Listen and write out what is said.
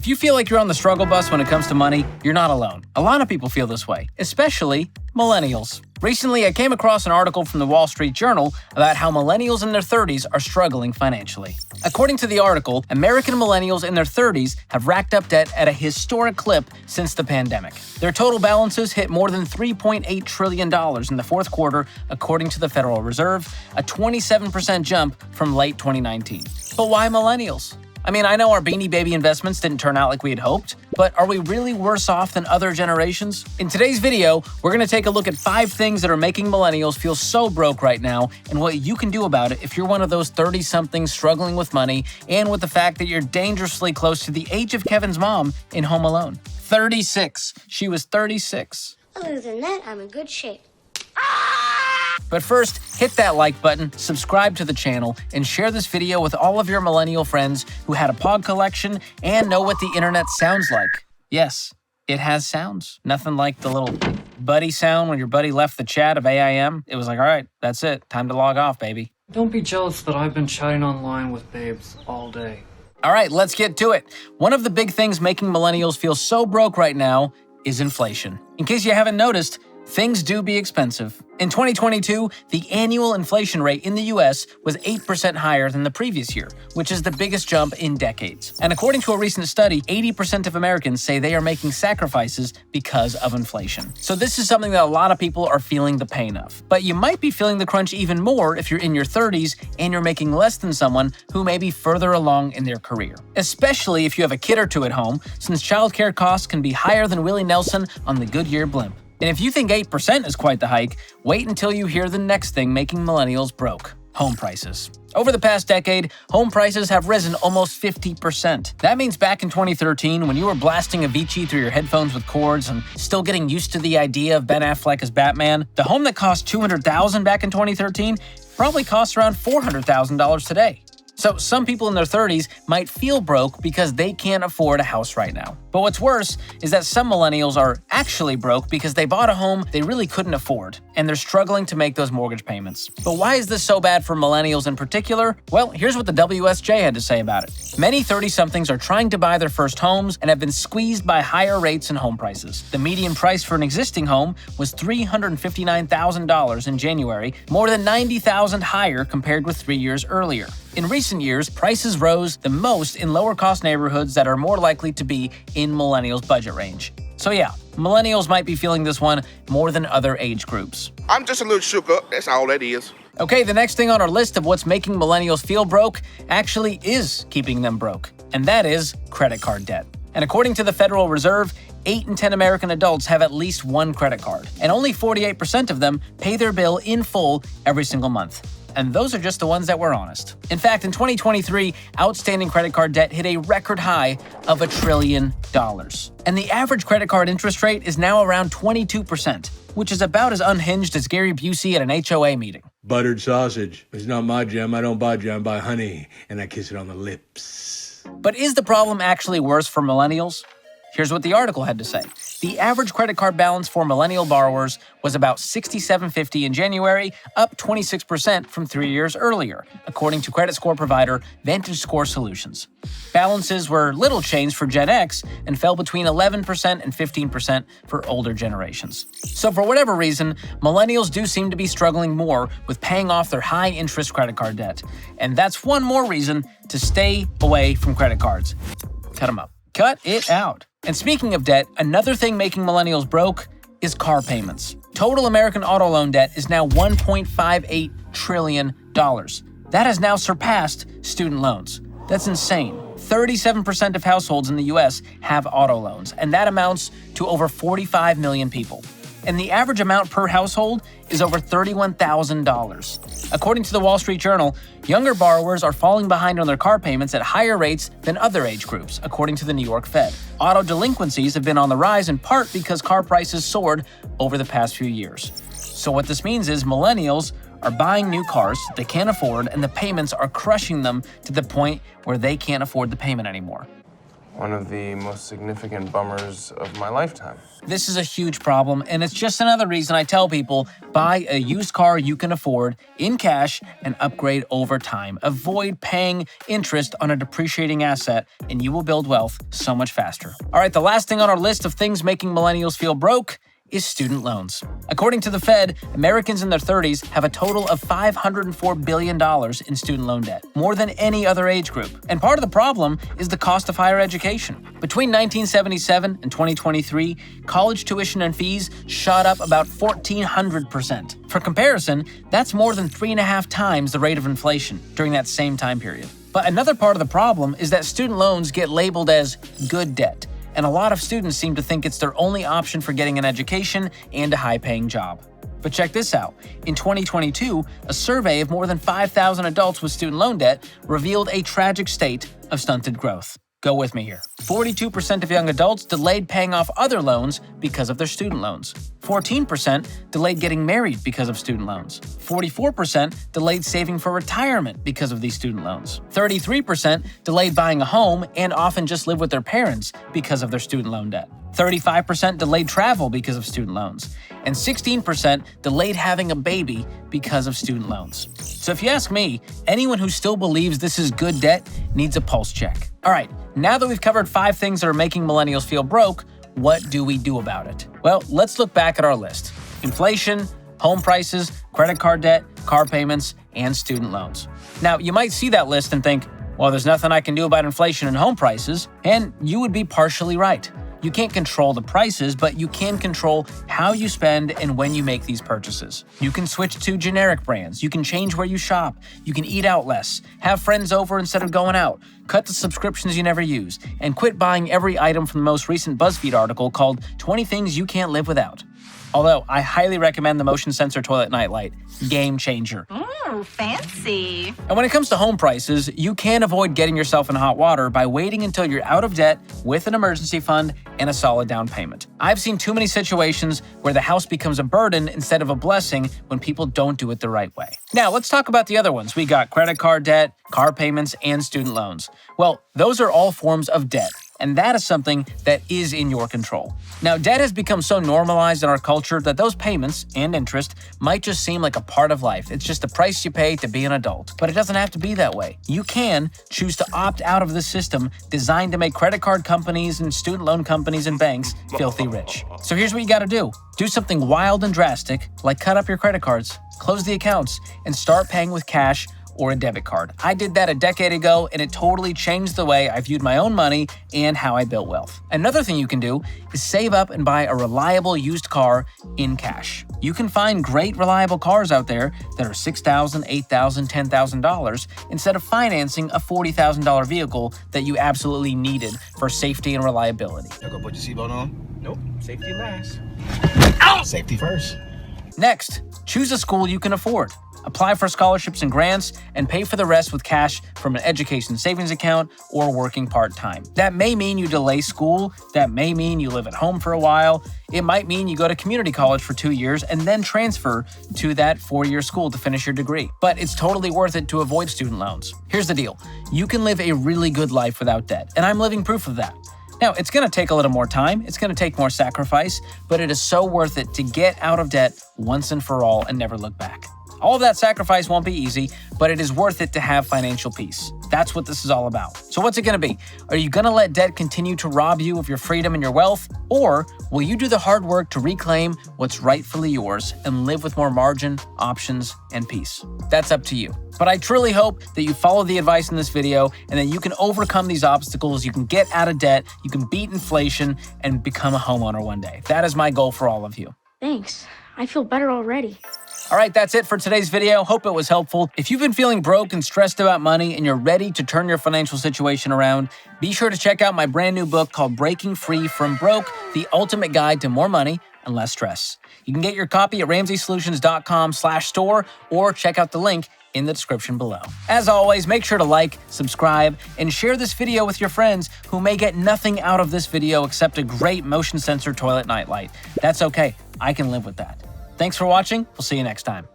you feel like you're on the struggle bus when it comes to money, you're not alone. A lot of people feel this way, especially millennials. Recently, I came across an article from the Wall Street Journal about how millennials in their 30s are struggling financially. According to the article, American millennials in their 30s have racked up debt at a historic clip since the pandemic. Their total balances hit more than $3.8 trillion in the fourth quarter, according to the Federal Reserve, a 27% jump from late 2019. But why millennials? I mean, I know our Beanie Baby investments didn't turn out like we had hoped, but are we really worse off than other generations? In today's video, we're going to take a look at 5 things that are making millennials feel so broke right now and what you can do about it if you're one of those 30-somethings struggling with money and with the fact that you're dangerously close to the age of Kevin's mom in Home Alone. 36. She was 36. Other than that, I'm in good shape. But first, hit that like button, subscribe to the channel, and share this video with all of your millennial friends who had a pod collection and know what the internet sounds like. Yes, it has sounds. Nothing like the little buddy sound when your buddy left the chat of AIM. It was like, all right, that's it. Time to log off, baby. Don't be jealous that I've been chatting online with babes all day. All right, let's get to it. One of the big things making millennials feel so broke right now is inflation. In case you haven't noticed, things do be expensive. In 2022, the annual inflation rate in the US was 8% higher than the previous year, which is the biggest jump in decades. And according to a recent study, 80% of Americans say they are making sacrifices because of inflation. So this is something that a lot of people are feeling the pain of. But you might be feeling the crunch even more if you're in your 30s and you're making less than someone who may be further along in their career. Especially if you have a kid or two at home, since childcare costs can be higher than Willie Nelson on the Goodyear blimp. And if you think 8% is quite the hike, wait until you hear the next thing making millennials broke: home prices. Over the past decade, home prices have risen almost 50%. That means back in 2013, when you were blasting Avicii through your headphones with cords and still getting used to the idea of Ben Affleck as Batman, the home that cost $200,000 back in 2013 probably costs around $400,000 today. So some people in their 30s might feel broke because they can't afford a house right now. But what's worse is that some millennials are actually broke because they bought a home they really couldn't afford, and they're struggling to make those mortgage payments. But why is this so bad for millennials in particular? Well, here's what the WSJ had to say about it. Many 30-somethings are trying to buy their first homes and have been squeezed by higher rates and home prices. The median price for an existing home was $359,000 in January, more than $90,000 higher compared with 3 years earlier. In recent years, prices rose the most in lower-cost neighborhoods that are more likely to be in millennials' budget range. So yeah, millennials might be feeling this one more than other age groups. I'm just a little shook up, that's all that is. Okay, the next thing on our list of what's making millennials feel broke actually is keeping them broke, and that is credit card debt. And according to the Federal Reserve, 8 in 10 American adults have at least one credit card, and only 48% of them pay their bill in full every single month. And those are just the ones that were honest. In fact, in 2023, outstanding credit card debt hit a record high of $1 trillion. And the average credit card interest rate is now around 22%, which is about as unhinged as Gary Busey at an HOA meeting. Buttered sausage. It's not my jam. I don't buy jam. I buy honey, and I kiss it on the lips. But is the problem actually worse for millennials? Here's what the article had to say. The average credit card balance for millennial borrowers was about $67.50 in January, up 26% from 3 years earlier, according to credit score provider VantageScore Solutions. Balances were little changed for Gen X and fell between 11% and 15% for older generations. So for whatever reason, millennials do seem to be struggling more with paying off their high-interest credit card debt. And that's one more reason to stay away from credit cards. Cut them up. Cut it out. And speaking of debt, another thing making millennials broke is car payments. Total American auto loan debt is now $1.58 trillion. That has now surpassed student loans. That's insane. 37% of households in the US have auto loans, and that amounts to over 45 million people. And the average amount per household is over $31,000. According to the Wall Street Journal, younger borrowers are falling behind on their car payments at higher rates than other age groups, according to the New York Fed. Auto delinquencies have been on the rise in part because car prices soared over the past few years. So what this means is millennials are buying new cars they can't afford, and the payments are crushing them to the point where they can't afford the payment anymore. one of the most significant bummers of my lifetime. This is a huge problem, and it's just another reason I tell people buy a used car you can afford in cash and upgrade over time. Avoid paying interest on a depreciating asset, and you will build wealth so much faster. All right, the last thing on our list of things making millennials feel broke is student loans. According to the Fed, Americans in their 30s have a total of $504 billion in student loan debt, more than any other age group. And part of the problem is the cost of higher education. Between 1977 and 2023, college tuition and fees shot up about 1,400%. For comparison, that's more than 3.5 times the rate of inflation during that same time period. But another part of the problem is that student loans get labeled as good debt, and a lot of students seem to think it's their only option for getting an education and a high-paying job. But check this out. In 2022, a survey of more than 5,000 adults with student loan debt revealed a tragic state of stunted growth. Go with me here. 42% of young adults delayed paying off other loans because of their student loans. 14% delayed getting married because of student loans. 44% delayed saving for retirement because of these student loans. 33% delayed buying a home and often just live with their parents because of their student loan debt. 35% delayed travel because of student loans. And 16% delayed having a baby because of student loans. So if you ask me, anyone who still believes this is good debt needs a pulse check. All right, now that we've covered 5 things that are making millennials feel broke, what do we do about it? Well, let's look back at our list. Inflation, home prices, credit card debt, car payments, and student loans. Now, you might see that list and think, well, there's nothing I can do about inflation and home prices, and you would be partially right. You can't control the prices, but you can control how you spend and when you make these purchases. You can switch to generic brands. You can change where you shop. You can eat out less, have friends over instead of going out, cut the subscriptions you never use, and quit buying every item from the most recent BuzzFeed article called 20 Things You Can't Live Without. Although, I highly recommend the motion sensor toilet nightlight. Game changer. Ooh, fancy. And when it comes to home prices, you can avoid getting yourself in hot water by waiting until you're out of debt with an emergency fund and a solid down payment. I've seen too many situations where the house becomes a burden instead of a blessing when people don't do it the right way. Now, let's talk about the other ones. We got credit card debt, car payments, and student loans. Well, those are all forms of debt, and that is something that is in your control. Now, debt has become so normalized in our culture that those payments and interest might just seem like a part of life. It's just the price you pay to be an adult. But it doesn't have to be that way. You can choose to opt out of this system designed to make credit card companies and student loan companies and banks filthy rich. So here's what you gotta do. Do something wild and drastic, like cut up your credit cards, close the accounts, and start paying with cash or a debit card. I did that a decade ago, and it totally changed the way I viewed my own money and how I built wealth. Another thing you can do is save up and buy a reliable used car in cash. You can find great reliable cars out there that are $6,000, $8,000, $10,000 instead of financing a $40,000 vehicle that you absolutely needed for safety and reliability. Y'all gonna put your seatbelt on? Nope. Safety last. Ow! Safety first. Next, choose a school you can afford. Apply for scholarships and grants, and pay for the rest with cash from an education savings account or working part-time. That may mean you delay school. That may mean you live at home for a while. It might mean you go to community college for 2 years and then transfer to that 4-year school to finish your degree. But it's totally worth it to avoid student loans. Here's the deal. You can live a really good life without debt, and I'm living proof of that. Now, it's going to take a little more time, it's going to take more sacrifice, but it is so worth it to get out of debt once and for all and never look back. All of that sacrifice won't be easy, but it is worth it to have financial peace. That's what this is all about. So what's it going to be? Are you going to let debt continue to rob you of your freedom and your wealth? Or will you do the hard work to reclaim what's rightfully yours and live with more margin, options, and peace? That's up to you. But I truly hope that you follow the advice in this video and that you can overcome these obstacles, you can get out of debt, you can beat inflation, and become a homeowner one day. That is my goal for all of you. Thanks. I feel better already. All right, that's it for today's video. Hope it was helpful. If you've been feeling broke and stressed about money and you're ready to turn your financial situation around, be sure to check out my brand new book called Breaking Free from Broke, the ultimate guide to more money and less stress. You can get your copy at ramseysolutions.com/store or check out the link in the description below. As always, make sure to like, subscribe, and share this video with your friends who may get nothing out of this video except a great motion sensor toilet nightlight. That's okay. I can live with that. Thanks for watching. We'll see you next time.